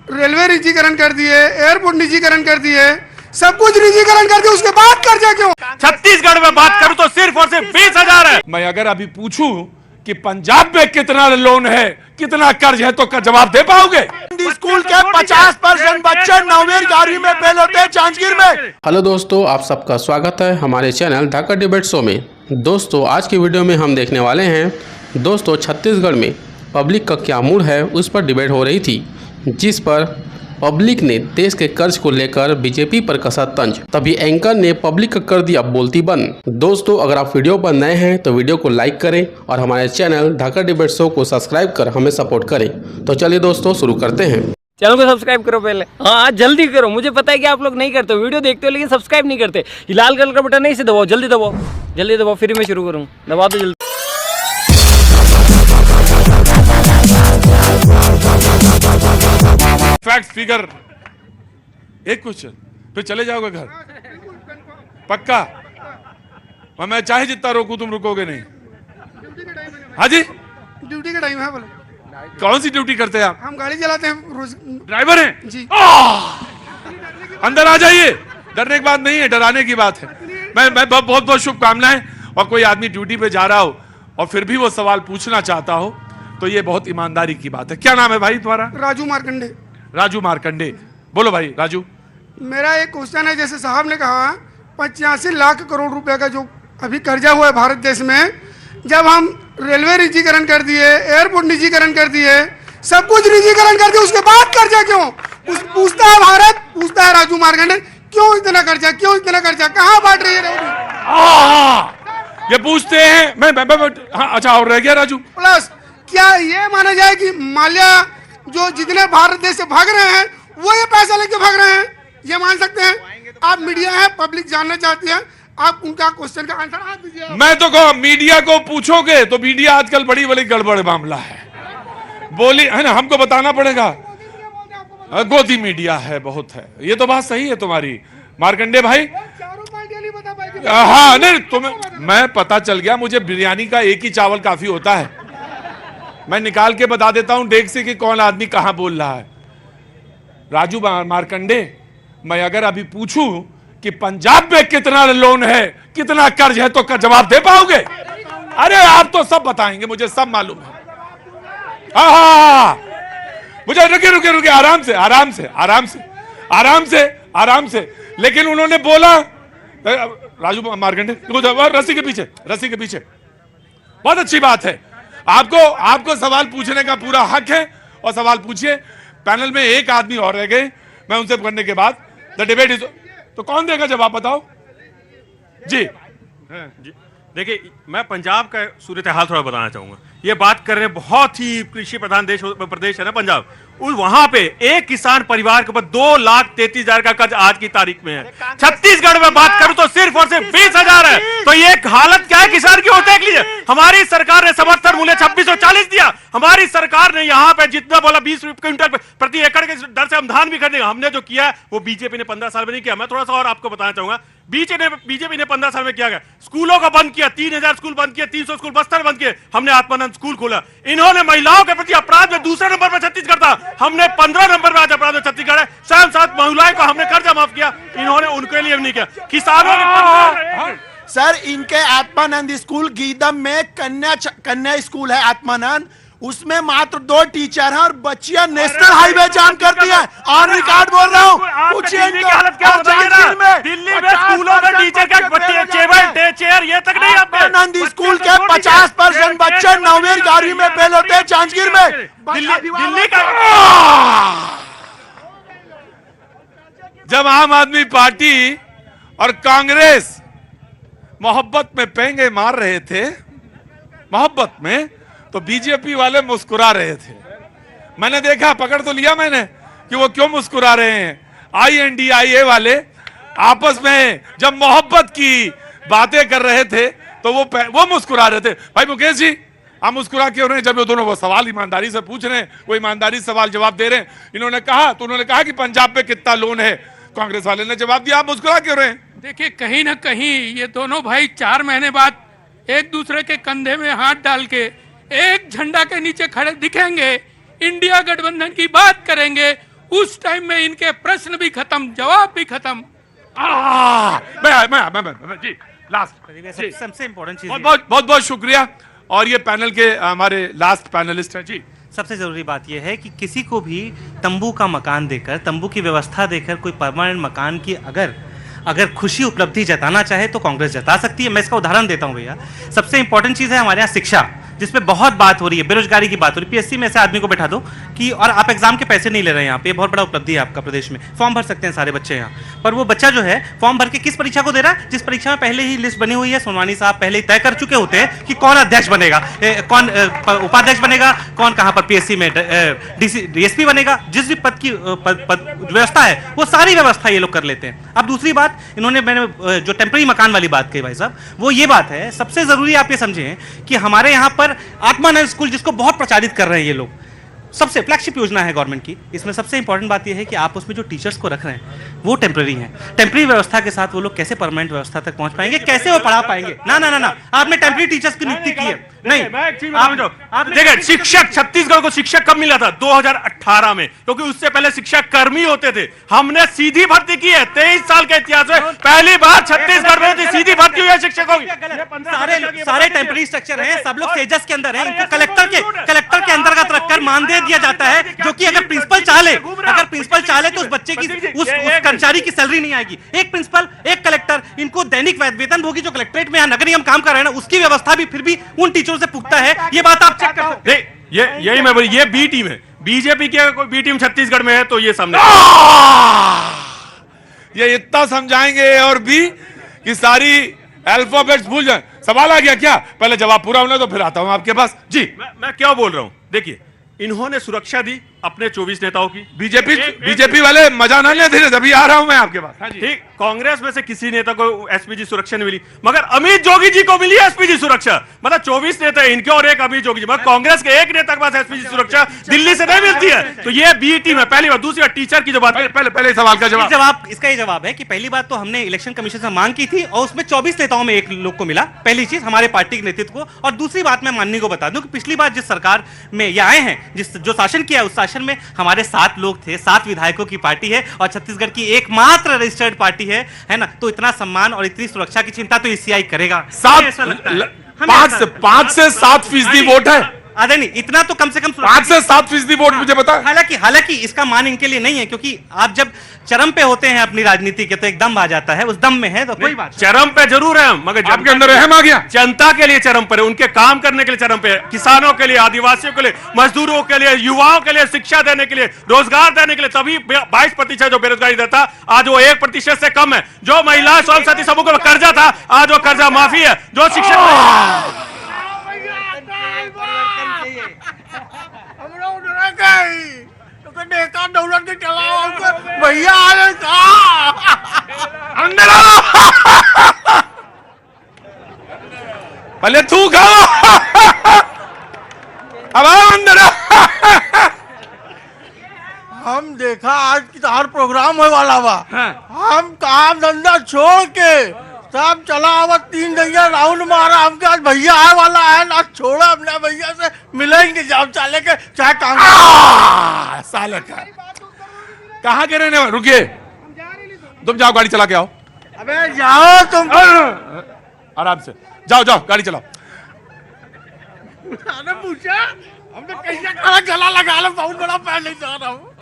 Railway निजीकरण कर दिए, एयरपोर्ट निजीकरण कर दिए, सब कुछ निजीकरण करके उसके बाद कर्जा क्यों? छत्तीसगढ़ में बात करूं तो सिर्फ और सिर्फ 20,000 है। मैं अगर अभी पूछूं कि पंजाब में कितना लोन है, कितना कर्ज है, तो जवाब दे पाओगे? स्कूल के 50% बच्चे 9वीं 11वीं में फेल होते हैं जांजगीर में। हेलो दोस्तों, आप सबका स्वागत है हमारे चैनल ढाका डिबेट शो में। दोस्तों, आज की वीडियो में हम देखने वाले हैं दोस्तों छत्तीसगढ़ में पब्लिक का क्या मूड है, उस पर डिबेट हो रही थी, जिस पर पब्लिक ने देश के कर्ज को लेकर बीजेपी पर कसा तंज। तभी एंकर ने पब्लिक का कर दिया बोलती बंद। दोस्तों, अगर आप वीडियो पर नए हैं तो वीडियो को लाइक करें और हमारे चैनल ढाका डिबेट शो को सब्सक्राइब कर हमें सपोर्ट करें। तो चलिए दोस्तों, शुरू करते हैं। चैनल को सब्सक्राइब करो पहले, हाँ जल्दी करो। मुझे पता है कि आप लोग नहीं करते, वीडियो देखते हो लेकिन सब्सक्राइब नहीं करते। ये लाल कलर का बटन नहीं, इसे दबाओ, जल्दी दबाओ, जल्दी दबाओ, फिर मैं शुरू करूँ। दबा दो जल्दी। फैक्ट फिगर एक क्वेश्चन, फिर चले जाओगे घर पक्का? और मैं चाहे जितना रोकूं तुम रुकोगे नहीं। हाँ जी, ड्यूटी का टाइम है। बोलो कौन सी ड्यूटी करते हैं आप? हम गाड़ी चलाते हैं रोज। ड्राइवर हैं जी। अंदर आ जाइए, डरने की बात नहीं है, डराने की बात है। मैं बहुत बहुत शुभकामनाएं। और कोई आदमी ड्यूटी पे जा रहा हो और फिर भी वो सवाल पूछना चाहता हो तो ये बहुत ईमानदारी की बात है। क्या नाम है भाई तुम्हारा? राजू मार्कंडे। राजू मार्कंडे, बोलो भाई राजू। मेरा एक क्वेश्चन है, जैसे साहब ने कहा 85 लाख करोड़ रुपए का जो अभी कर्जा हुआ है भारत देश में, जब हम रेलवे निजीकरण कर दिए, एयरपोर्ट निजीकरण कर दिए, सब कुछ निजीकरण करके उसके बाद कर्जा क्यों? पूछता है भारत, पूछता है राजू मार्कंडे, क्यों इतना कर्जा, क्यों इतना कर्जा, कहाँ बांट रही है? ये पूछते हैं। मैं हाँ, अच्छा और रह गया राजू। प्लस क्या ये माना जाए कि माल्या जो जितने भारत देश से भाग रहे हैं वो ये पैसा लेके भाग रहे हैं, ये मान सकते हैं? आप मीडिया है, पब्लिक जानना चाहती है, आप उनका क्वेश्चन का आंसर आप दीजिए। मैं तो कहूं मीडिया को पूछोगे तो मीडिया आजकल बड़ी बड़ी गड़बड़ मामला है, बोली है ना, हमको बताना पड़ेगा। गोदी मीडिया है, बहुत है। ये तो बात सही है तुम्हारी मार्कंडे भाई। हाँ नहीं, तुम्हें मैं पता चल गया, मुझे बिरयानी का एक ही चावल काफी होता है। मैं निकाल के बता देता हूं देख से कि कौन आदमी कहां बोल रहा है। राजू मार्कंडे, मैं अगर अभी पूछूं कि पंजाब में कितना लोन है, कितना कर्ज है, तो जवाब दे पाओगे? अरे आप तो सब बताएंगे, मुझे सब मालूम है। हाँ, मुझे रुके, आराम से आराम से आराम से आराम से आराम से। लेकिन उन्होंने बोला, राजू मार्कंडे रस्सी के पीछे बहुत अच्छी बात है। आपको सवाल पूछने का पूरा हक है और सवाल पूछिए। पैनल में एक आदमी और रह गए, मैं उनसे करने के बाद द डिबेट इज, तो कौन देगा जवाब बताओ जी? देखिए, मैं पंजाब का सूरत हाल थोड़ा बताना चाहूंगा। ये बात कर रहे हैं, बहुत ही कृषि प्रधान प्रदेश है ना पंजाब। वहां पे एक किसान परिवार के ऊपर 2,33,000 का कर्ज आज की तारीख में है। छत्तीसगढ़ में बात करूं तो सिर्फ और सिर्फ 20,000 है। तो ये हालत क्या है किसान की, होता है? हमारी सरकार ने समर्थन मूल्य 2640 दिया। हमारी सरकार ने यहाँ पे जितना बोला 20 क्विंटल प्रति एकड़ के दर से हम धान भी खरीदेंगे। हमने जो किया वो बीजेपी ने 15 साल में नहीं किया। मैं थोड़ा सा और आपको बताना चाहूंगा, बीजेपी ने 15 साल में किया गया। स्कूलों को बंद किया, 3,000 स्कूल बंद किए, 300 स्कूल बस्तर बंद किए। हमने आत्मानंद स्कूल खोला। इन्होंने महिलाओं के प्रति अपराध में दूसरे नंबर पर छत्तीसगढ़ था, हमने 15 नंबर पर आज अपराध में छत्तीसगढ़ है। साथ महिलाओं को हमने कर्जा माफ किया, इन्होंने उनके लिए नहीं किया। किसानों ने सर, इनके आत्मानंद स्कूल गीदम में कन्या स्कूल है आत्मानंद, उसमें मात्र 2 टीचर हैं और बच्चियां नेशनल हाईवे जाम करती हैं। ऑन रिकॉर्ड बोल रहा हूँ, दिल्ली में स्कूलों में टीचर का चेयर ये तक नहीं। आत्मानंद स्कूल के 50% बच्चे 9वीं 11वीं में फेल होते हैं जांजगीर में। दिल्ली का जब आम आदमी पार्टी और कांग्रेस मोहब्बत में पेंगे मार रहे थे, मोहब्बत में, तो बीजेपी वाले मुस्कुरा रहे थे। मैंने देखा, पकड़ तो लिया मैंने कि वो क्यों मुस्कुरा रहे हैं। INDIA वाले आपस में जब मोहब्बत की बातें कर रहे थे तो वो मुस्कुरा रहे थे। भाई मुकेश जी, आप मुस्कुरा क्यों रहे हैं जब वो दोनों वो सवाल ईमानदारी से पूछ रहे हैं, वो ईमानदारी से सवाल जवाब दे रहे हैं? उन्होंने कहा कि पंजाब में कितना लोन है, कांग्रेस वाले ने जवाब दिया, आप मुस्कुरा क्यों रहे हैं? देखिए, कहीं ना कहीं ये दोनों भाई 4 महीने बाद एक दूसरे के कंधे में हाथ डाल के एक झंडा के नीचे खड़े दिखेंगे, इंडिया गठबंधन की बात करेंगे, उस टाइम में इनके प्रश्न भी खत्म, जवाब भी खत्म। मैं जी लास्ट सबसे इम्पोर्टेंट चीज बहुत बहुत शुक्रिया। और ये पैनल के हमारे लास्ट पैनलिस्ट हैं जी। सबसे जरूरी बात यह है कि किसी को भी तंबू का मकान देकर, तंबू की व्यवस्था देकर कोई परमानेंट मकान की अगर खुशी उपलब्धि जताना चाहे तो कांग्रेस जता सकती है। मैं इसका उदाहरण देता हूं भैया। सबसे इंपॉर्टेंट चीज है हमारे यहाँ शिक्षा, जिसपे बहुत बात हो रही है, बेरोजगारी की बात हो रही है। पीएससी में ऐसे आदमी को बैठा दो कि और आप एग्जाम के पैसे नहीं ले रहे हैं यहाँ पे, बहुत बड़ा उपलब्धि है आपका प्रदेश में। फॉर्म भर सकते हैं सारे बच्चे यहाँ, पर वो बच्चा जो है फॉर्म भर के किस परीक्षा को दे रहा है? जिस परीक्षा में पहले ही लिस्ट बनी हुई है, सोनवानी साहब पहले ही तय कर चुके होते हैं कि कौन अध्यक्ष बनेगा, कौन उपाध्यक्ष बनेगा, कौन कहाँ पर पीएससी में डीएसपी बनेगा, जिस भी पद की व्यवस्था है वो सारी व्यवस्था ये लोग कर लेते हैं। अब दूसरी बात, इन्होंने मैंने जो टेम्पररी मकान वाली बात कही भाई साहब, वो ये बात है सबसे जरूरी आप ये समझें कि हमारे यहाँ पर आत्मानंद स्कूल जिसको बहुत प्रचारित कर रहे हैं ये लोग, सबसे फ्लैगशिप योजना है गवर्नमेंट की। इसमें सबसे इंपॉर्टेंट बात यह है कि आप उसमें जो टीचर्स को रख रहे हैं वो टेम्पररी हैं। टेम्पररी व्यवस्था के साथ वो लोग कैसे परमानेंट व्यवस्था तक पहुंच पाएंगे, कैसे वो पढ़ा पाएंगे? ना ना ना ना, आपने टेम्पररी टीचर्स की नियुक्ति की है नहीं। देखिए शिक्षक, छत्तीसगढ़ को शिक्षक कब मिला था? 2018 में, क्योंकि उससे पहले शिक्षक कर्मी होते थे। हमने सीधी भर्ती की है। 23 साल के इतिहास में पहली बार छत्तीसगढ़ में सीधी भर्ती हुई है शिक्षकों की। सारे टेम्पररी स्ट्रक्चर हैं, सब लोग सेजस के अंदर हैं। इनको कलेक्टर के अंतर्गत रखकर मानदेय दिया जाता है, जो कि अगर प्रिंसिपल चाहे तो उस बच्चे की उस कर्मचारी की सैलरी नहीं आएगी। एक प्रिंसिपल, एक कलेक्टर, इनको दैनिक वेतन भोगी जो कलेक्ट्रेट में नगर निगम काम कर रहे हैं ना, उसकी व्यवस्था भी फिर भी उन टीचरों से पुख्ता है। ये बात आप चेक कर सकते हैं। यही मैं बोली, ये बी टीम है। बीजेपी की कोई बी टीम छत्तीसगढ़ में है तो ये सामने ये इतना समझाएंगे और भी कि सारी अल्फाबेट्स भूल जाए। सवाल आ गया क्या? पहले जवाब पूरा होने तो फिर आता हूं आपके पास जी। मैं क्या बोल रहा हूं, देखिए इन्होंने सुरक्षा दी अपने 24 नेताओं की। बीजेपी वाले मजा ना लेते थे, तभी आ रहा हूं मैं आपके पास। हाँ ठीक, कांग्रेस में से किसी नेता को एसपीजी सुरक्षा नहीं मिली, मगर अमित जोगी जी को मिली एसपीजी सुरक्षा। मतलब 24 नेता इनके और एक अमित जोगी जी, मगर कांग्रेस के एक नेता के पास एसपीजी सुरक्षा दिल्ली से नहीं मिलती है। तो ये बी टीम है, पहली बात। दूसरी बात, टीचर की जो बात, पहले सवाल का जवाब इसका ये जवाब है कि पहली बात तो हमने इलेक्शन कमीशन से मांग की थी और उसमें 24 नेताओं में एक लोग को मिला, पहली चीज हमारे पार्टी के नेतृत्व को। और दूसरी बात मैं माननी को बता दूं कि पिछली बार जिस सरकार में ये आए हैं, जो शासन किया उस शासन में हमारे 7 लोग थे, 7 विधायकों की पार्टी है और छत्तीसगढ़ की एकमात्र रजिस्टर्ड पार्टी है ना। तो इतना सम्मान और इतनी सुरक्षा की चिंता तो ईसीआई करेगा। 5 से 7% वोट है। अरे नहीं, इतना तो कम से कम 5 से 7% वोट मुझे बता। हालांकि इसका मान इनके लिए नहीं है, क्योंकि आप जब चरम पे होते हैं अपनी राजनीति के तो एक दम आ जाता है, उस दम में है तो कोई बात। चरम पे जरूर है, मगर आपके अंदर रहम आ गया। जनता के लिए चरम पर है, उनके काम करने के लिए चरम पे है, किसानों के लिए, आदिवासियों के लिए, मजदूरों के लिए, युवाओं के लिए, शिक्षा देने के लिए, रोजगार देने के लिए। तभी 22% जो बेरोजगारी देता, आज वो 1% से कम है। जो महिला स्वयं समूह को कर्जा था, आज वो कर्जा माफी है। जो शिक्षक दौलत के चलाओ भैया अंदर पहले तू खाओ, अब आओ अंदर। हम देखा आज की हर प्रोग्राम होने वाला बा। हम काम धंधा छोड़ के सब चला हुआ 3 जगह राउंड मारा। हमके आज भैया आए वाला है ना, छोड़ा अपने भैया से मिलेंगे जब चाले के चाहे काम साले का कहाँ के रहने वाले? रुकिए, तुम जाओ गाड़ी चला के आओ। अबे जाओ तुम, आराम से जाओ गाड़ी चलाओ। पूछा हमने कैसे खड़ा गला लगा लो, बहुत बड़ा पहले जा रहा हूँ।